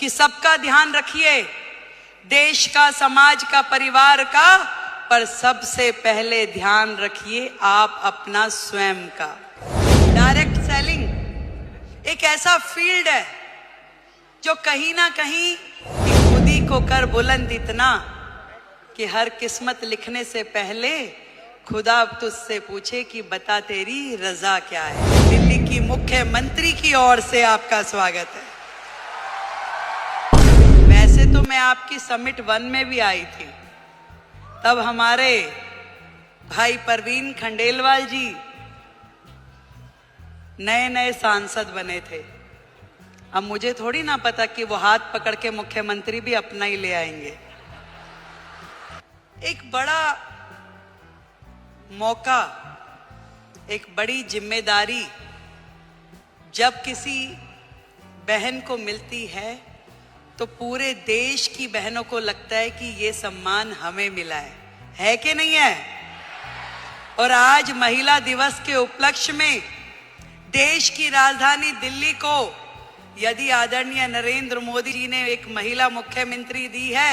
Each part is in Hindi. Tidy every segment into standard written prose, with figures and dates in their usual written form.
कि सबका ध्यान रखिए, देश का, समाज का, परिवार का, पर सबसे पहले ध्यान रखिए आप अपना स्वयं का। डायरेक्ट सेलिंग एक ऐसा फील्ड है जो कहीं ना कहीं खुद ही को कर बुलंद इतना कि हर किस्मत लिखने से पहले खुदा तुझसे पूछे कि बता तेरी रजा क्या है। दिल्ली की मुख्यमंत्री की ओर से आपका स्वागत है। वैसे तो मैं आपकी समिट 1 में भी आई थी, तब हमारे भाई परवीन खंडेलवाल जी नए नए सांसद बने थे। अब मुझे थोड़ी ना पता कि वो हाथ पकड़ के मुख्यमंत्री भी अपना ही ले आएंगे। एक बड़ा मौका, एक बड़ी जिम्मेदारी जब किसी बहन को मिलती है तो पूरे देश की बहनों को लगता है कि ये सम्मान हमें मिला है कि नहीं है। और आज महिला दिवस के उपलक्ष्य में देश की राजधानी दिल्ली को यदि आदरणीय नरेंद्र मोदी जी ने एक महिला मुख्यमंत्री दी है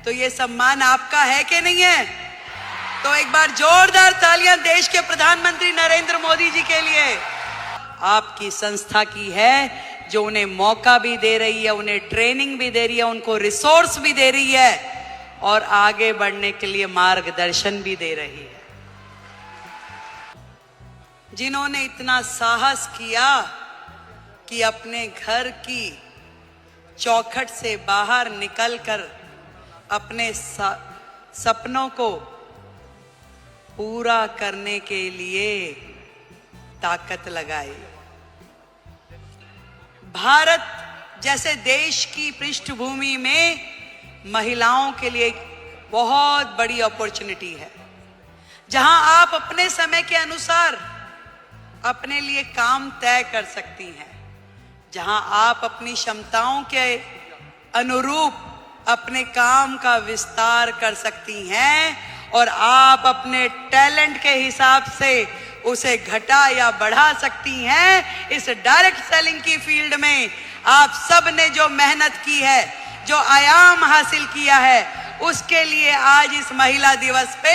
तो ये सम्मान आपका है कि नहीं है। तो एक बार जोरदार तालियां देश के प्रधानमंत्री नरेंद्र मोदी जी के लिए। आपकी संस्था की है जो उन्हें मौका भी दे रही है, उन्हें ट्रेनिंग भी दे रही है, उनको रिसोर्स भी दे रही है और आगे बढ़ने के लिए मार्गदर्शन भी दे रही है। जिन्होंने इतना साहस किया कि अपने घर की चौखट से बाहर निकलकर अपने सपनों को पूरा करने के लिए ताकत लगाई। भारत जैसे देश की पृष्ठभूमि में महिलाओं के लिए एक बहुत बड़ी अपॉर्चुनिटी है, जहां आप अपने समय के अनुसार अपने लिए काम तय कर सकती हैं, जहां आप अपनी क्षमताओं के अनुरूप अपने काम का विस्तार कर सकती हैं और आप अपने टैलेंट के हिसाब से उसे घटा या बढ़ा सकती हैं। इस डायरेक्ट सेलिंग की फील्ड में आप सब ने जो मेहनत की है, जो आयाम हासिल किया है, उसके लिए आज इस महिला दिवस पे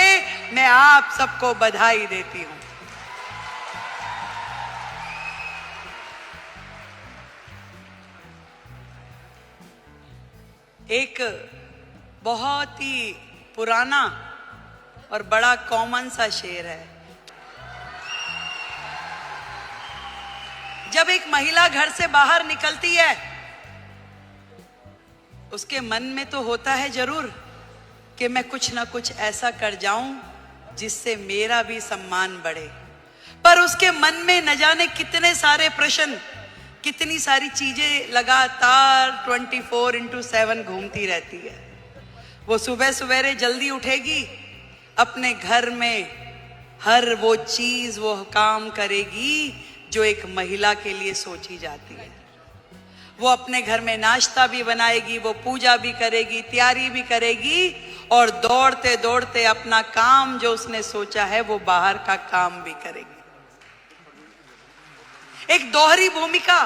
मैं आप सबको बधाई देती हूं। एक बहुत ही पुराना और बड़ा कॉमन सा शेर है। जब एक महिला घर से बाहर निकलती है उसके मन में तो होता है जरूर कि मैं कुछ ना कुछ ऐसा कर जाऊं जिससे मेरा भी सम्मान बढ़े, पर उसके मन में न जाने कितने सारे प्रश्न, कितनी सारी चीजें लगातार 24/7 घूमती रहती है। वो सुबह सवेरे जल्दी उठेगी, अपने घर में हर वो चीज, वो काम करेगी जो एक महिला के लिए सोची जाती है। वो अपने घर में नाश्ता भी बनाएगी, वो पूजा भी करेगी, तैयारी भी करेगी और दौड़ते दौड़ते अपना काम जो उसने सोचा है वो बाहर का काम भी करेगी। एक दोहरी भूमिका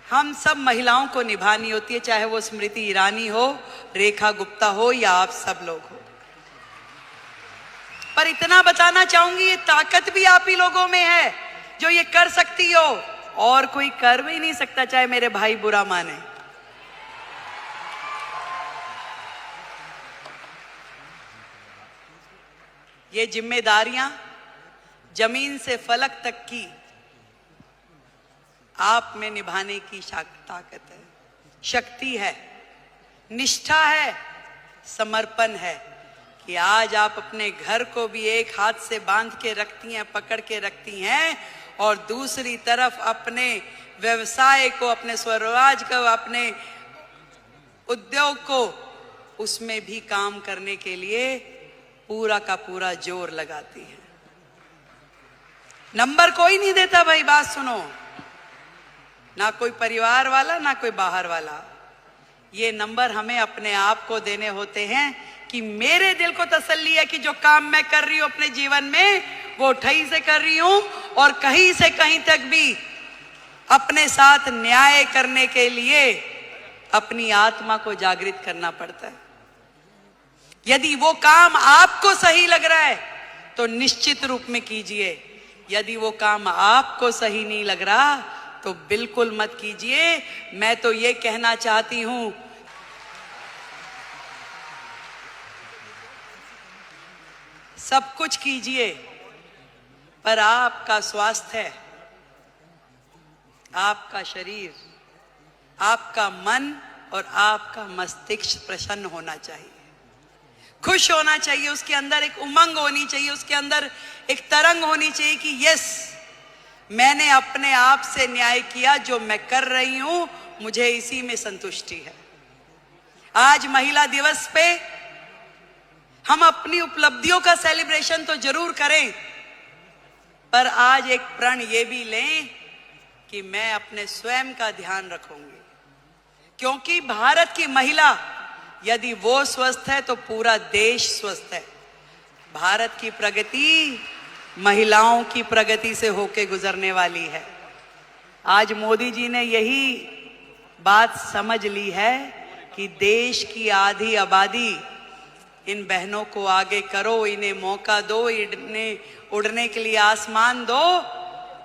हम सब महिलाओं को निभानी होती है, चाहे वो स्मृति ईरानी हो, रेखा गुप्ता हो या आप सब लोग हो। पर इतना बताना चाहूंगी, ये ताकत भी आप ही लोगों में है जो ये कर सकती हो, और कोई कर भी नहीं सकता, चाहे मेरे भाई बुरा माने। ये जिम्मेदारियां जमीन से फलक तक की आप में निभाने की ताकत है, शक्ति है, निष्ठा है, समर्पण है कि आज आप अपने घर को भी एक हाथ से बांध के रखती हैं, पकड़ के रखती हैं, और दूसरी तरफ अपने व्यवसाय को, अपने स्वरोजगार को, अपने उद्योग को, उसमें भी काम करने के लिए पूरा का पूरा जोर लगाती हैं। नंबर कोई नहीं देता भाई, बात सुनो, ना कोई परिवार वाला, ना कोई बाहर वाला। ये नंबर हमें अपने आप को देने होते हैं कि मेरे दिल को तसल्ली है कि जो काम मैं कर रही हूं अपने जीवन में वो ठई से कर रही हूं और कहीं से कहीं तक भी अपने साथ न्याय करने के लिए अपनी आत्मा को जागृत करना पड़ता है। यदि वो काम आपको सही लग रहा है तो निश्चित रूप में कीजिए, यदि वो काम आपको सही नहीं लग रहा तो बिल्कुल मत कीजिए। मैं तो ये कहना चाहती हूं, सब कुछ कीजिए पर आपका स्वास्थ्य, आपका शरीर, आपका मन और आपका मस्तिष्क प्रसन्न होना चाहिए, खुश होना चाहिए, उसके अंदर एक उमंग होनी चाहिए, उसके अंदर एक तरंग होनी चाहिए कि यस, मैंने अपने आप से न्याय किया, जो मैं कर रही हूं मुझे इसी में संतुष्टि है। आज महिला दिवस पे हम अपनी उपलब्धियों का सेलिब्रेशन तो जरूर करें, पर आज एक प्रण ये भी लें कि मैं अपने स्वयं का ध्यान रखूंगी, क्योंकि भारत की महिला यदि वो स्वस्थ है तो पूरा देश स्वस्थ है। भारत की प्रगति महिलाओं की प्रगति से होके गुजरने वाली है। आज मोदी जी ने यही बात समझ ली है कि देश की आधी आबादी, इन बहनों को आगे करो, इन्हें मौका दो, इन्हें उड़ने के लिए आसमान दो,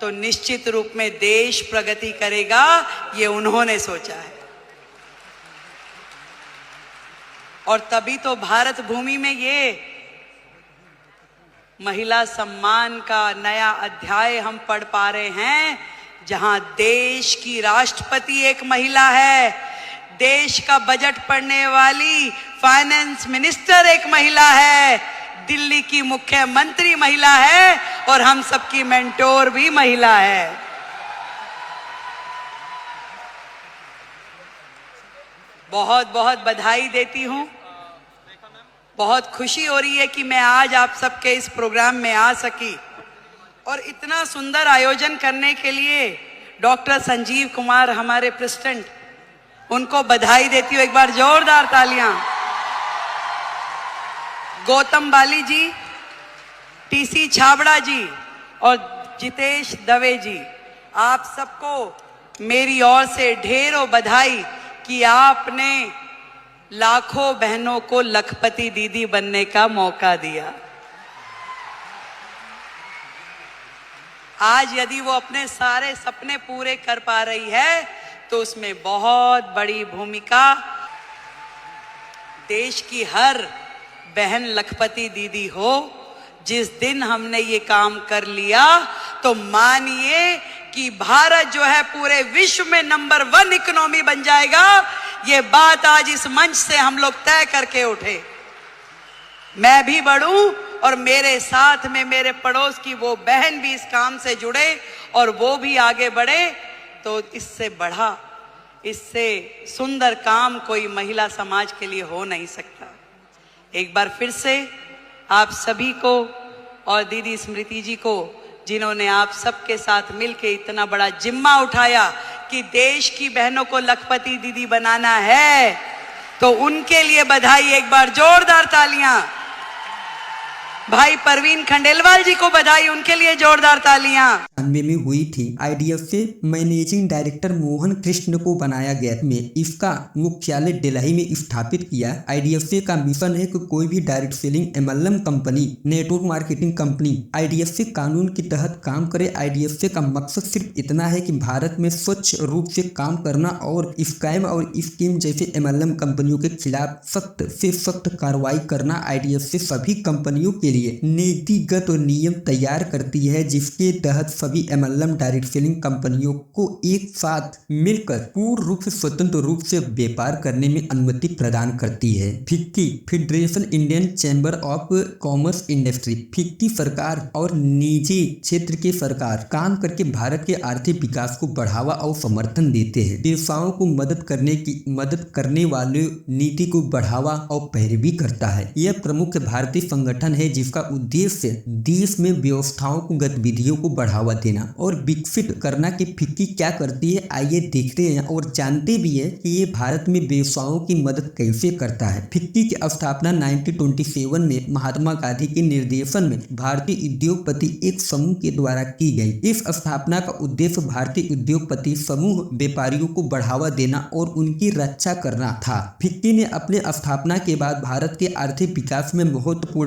तो निश्चित रूप में देश प्रगति करेगा। ये उन्होंने सोचा है और तभी तो भारत भूमि में ये महिला सम्मान का नया अध्याय हम पढ़ पा रहे हैं, जहां देश की राष्ट्रपति एक महिला है, देश का बजट पढ़ने वाली फाइनेंस मिनिस्टर एक महिला है, दिल्ली की मुख्यमंत्री महिला है और हम सबकी मेंटोर भी महिला है। बहुत बहुत बधाई देती हूं। बहुत खुशी हो रही है कि मैं आज आप सबके इस प्रोग्राम में आ सकी और इतना सुंदर आयोजन करने के लिए डॉक्टर संजीव कुमार हमारे प्रेसिडेंट, उनको बधाई देती हूँ। एक बार जोरदार तालियां। गौतम बाली जी, टीसी छाबड़ा जी और जितेश दवे जी, आप सबको मेरी ओर से ढेरों बधाई कि आपने लाखों बहनों को लखपति दीदी बनने का मौका दिया। आज यदि वो अपने सारे सपने पूरे कर पा रही है तो उसमें बहुत बड़ी भूमिका देश की हर बहन लखपति दीदी हो। जिस दिन हमने ये काम कर लिया तो मानिए कि भारत जो है पूरे विश्व में नंबर 1 इकोनॉमी बन जाएगा। ये बात आज इस मंच से हम लोग तय करके उठे। मैं भी बढ़ूं और मेरे साथ में मेरे पड़ोस की वो बहन भी इस काम से जुड़े और वो भी आगे बढ़े, तो इससे बढ़ा, इससे सुंदर काम कोई महिला समाज के लिए हो नहीं सकता। एक बार फिर से आप सभी को और दीदी स्मृति जी को, जिन्होंने आप सबके साथ मिलकर इतना बड़ा जिम्मा उठाया कि देश की बहनों को लखपति दीदी बनाना है, तो उनके लिए बधाई। एक बार जोरदार तालियां। भाई परवीन खंडेलवाल जी को बधाई, उनके लिए जोरदार तालियां। 1998 में हुई थी। आईडीएफ से मैनेजिंग डायरेक्टर मोहन कृष्ण को बनाया गया में इसका मुख्यालय दिल्ली में स्थापित किया। आईडीएफसी का मिशन है कि कोई भी direct selling MLM company, network marketing company IDFC कानून के तहत काम करे। आईडीएफसी का मकसद सिर्फ इतना है कि भारत में स्वच्छ रूप से काम करना और स्कैम और स्कीम जैसे एमएलएम कंपनियों के खिलाफ सख्त से सख्त कार्रवाई करना। आईडीएफसी सभी कंपनियों के लिए नीतिगत और नियम तैयार करती है, जिसके तहत सभी एमएलएम डायरेक्ट सेलिंग कंपनियों को एक साथ मिलकर पूर्ण रूप से स्वतंत्र रूप से व्यापार करने में अनुमति प्रदान करती है। FICCI, federation Indian chamber of commerce industry, FICCI सरकार और निजी क्षेत्र के सरकार काम करके भारत के आर्थिक विकास को बढ़ावा और समर्थन देते हैं। व्यवसायों को मदद करने वाले नीति को बढ़ावा और पैरवी करता है। यह प्रमुख भारतीय संगठन है जिसका उद्देश्य देश में व्यवस्थाओं को गतिविधियों को बढ़ावा देना और विकसित करना की फिक्की क्या करती है, आइए देखते हैं और जानते भी है कि ये भारत में व्यवसायों की मदद कैसे करता है। फिक्की की स्थापना 1927 में महात्मा गांधी के निर्देशन में भारतीय उद्योगपति एक समूह के द्वारा की गई। इस स्थापना का उद्देश्य भारतीय उद्योगपति समूह व्यापारियों को बढ़ावा देना और उनकी रक्षा करना था। फिक्की ने अपने स्थापना के बाद भारत के आर्थिक विकास में महत्वपूर्ण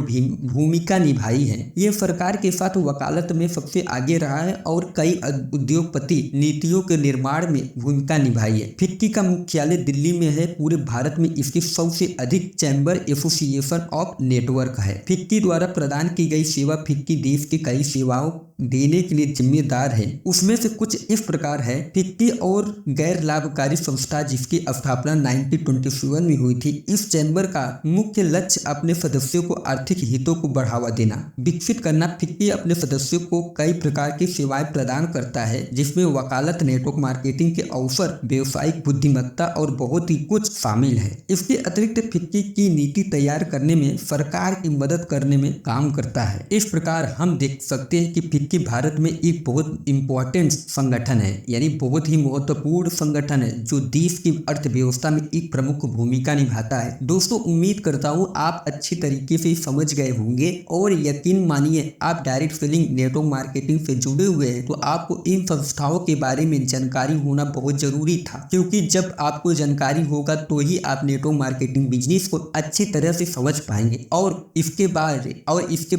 भूमिका निभाई है। ये सरकार के साथ वकालत में सबसे आगे रहा है और कई उद्योगपति नीतियों के निर्माण में भूमिका निभाई है। फिक्की का मुख्यालय दिल्ली में है। पूरे भारत में इसकी सबसे अधिक चैम्बर एसोसिएशन ऑफ नेटवर्क है। फिक्की द्वारा प्रदान की गई सेवा फिक्की देश की कई सेवाओं देने के लिए जिम्मेदार है। उसमें से कुछ इस प्रकार है। फिक्की और गैर लाभकारी संस्था जिसकी स्थापना 1927 में हुई थी। इस चैम्बर का मुख्य लक्ष्य अपने सदस्यों को आर्थिक हितों को बढ़ावा देना, विकसित करना। फिक्की अपने सदस्यों को कई प्रकार की सेवाएं प्रदान करता है जिसमें वकालत, नेटवर्क मार्केटिंग के अवसर, व्यवसायिक बुद्धिमत्ता और बहुत ही कुछ शामिल है। इसके अतिरिक्त फिक्की की नीति तैयार करने में, सरकार की मदद करने में काम करता है। इस प्रकार हम देख सकते हैं कि फिक्की भारत में एक बहुत इंपॉर्टेंट संगठन है, यानी बहुत ही महत्वपूर्ण संगठन है जो देश की अर्थव्यवस्था में एक प्रमुख भूमिका निभाता है। दोस्तों, उम्मीद करता हूँ आप अच्छी तरीके से समझ गए होंगे और यकीन मानिए आप डायरेक्ट सेलिंग, नेटवर्क मार्केटिंग से जुड़े हुए हैं तो आपको इन संस्थाओं के बारे में जानकारी होना बहुत जरूरी था, क्योंकि जब आपको जानकारी होगा तो ही आप नेटवर्क मार्केटिंग बिजनेस को अच्छी तरह से समझ पाएंगे और इसके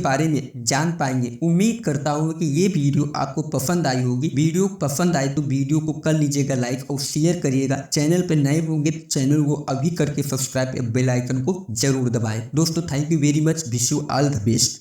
बारे में जान पाएंगे। उम्मीद करता हूँ कि ये वीडियो आपको पसंद आई होगी। वीडियो पसंद आए तो वीडियो को कर लीजिएगा लाइक और शेयर करिएगा। चैनल पर नए होंगे तो चैनल को अभी करके सब्सक्राइब, बेल आइकन को जरूर दबाएं। दोस्तों, thank you very much. Wish you all the best.